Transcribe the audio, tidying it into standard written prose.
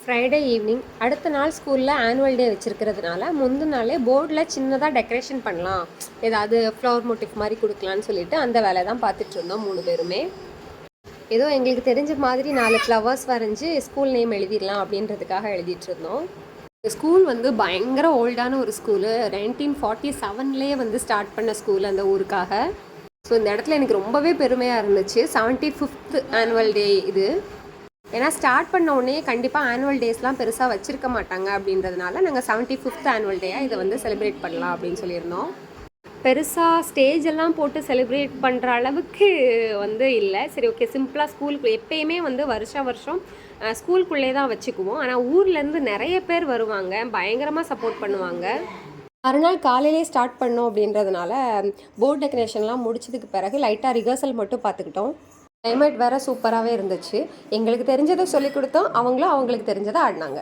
Friday evening அடுத்த நாள் ஸ்கூலில் ஆனுவல் டே வச்சுருக்கிறதுனால முந்தின நாளே போர்டில் சின்னதாக டெக்கரேஷன் பண்ணலாம், ஏதாவது ஃப்ளவர் மோட்டிவ் மாதிரி கொடுக்கலான்னு சொல்லிட்டு அந்த வேலை தான் பார்த்துட்ருந்தோம் 3 பேருமே. ஏதோ எங்களுக்கு தெரிஞ்ச மாதிரி 4 ஃப்ளவர்ஸ் வரைஞ்சி ஸ்கூல் நேம் எழுதிடலாம் அப்படின்றதுக்காக எழுதிட்டுருந்தோம். ஸ்கூல் வந்து பயங்கர ஓல்டான ஒரு ஸ்கூலு, 1947லேயே வந்து ஸ்டார்ட் பண்ண ஸ்கூல் அந்த ஊருக்காக. ஸோ இந்த இடத்துல எனக்கு ரொம்பவே பெருமையாக இருந்துச்சு. 75th ஆனுவல் டே இது. ஏன்னா ஸ்டார்ட் பண்ண உடனே கண்டிப்பாக ஆனுவல் டேஸ்லாம் பெருசாக வச்சுருக்க மாட்டாங்க அப்படின்றதுனால நாங்கள் 75th ஆனுவல் டேயாக இதை வந்து செலிப்ரேட் பண்ணலாம் அப்படின்னு சொல்லியிருந்தோம். பெருசாக ஸ்டேஜ் எல்லாம் போட்டு செலிப்ரேட் பண்ணுற அளவுக்கு வந்து இல்லை. சரி, ஓகே, சிம்பிளாக ஸ்கூலுக்கு எப்பயுமே வந்து வருஷம் ஸ்கூலுக்குள்ளே தான் வச்சுக்குவோம். ஆனால் ஊர்லேருந்து நிறைய பேர் வருவாங்க, பயங்கரமாக சப்போர்ட் பண்ணுவாங்க. மறுநாள் காலையிலே ஸ்டார்ட் பண்ணோம் அப்படின்றதுனால போர்ட் டெக்கரேஷன்லாம் முடிச்சதுக்கு பிறகு லைட்டாக ரிஹர்சல் மட்டும் பார்த்துக்கிட்டோம். கிளைமேட் வேறு சூப்பராகவே இருந்துச்சு. எங்களுக்கு தெரிஞ்சதை சொல்லிக் கொடுத்தோம், அவங்களும் அவங்களுக்கு தெரிஞ்சதை ஆடினாங்க.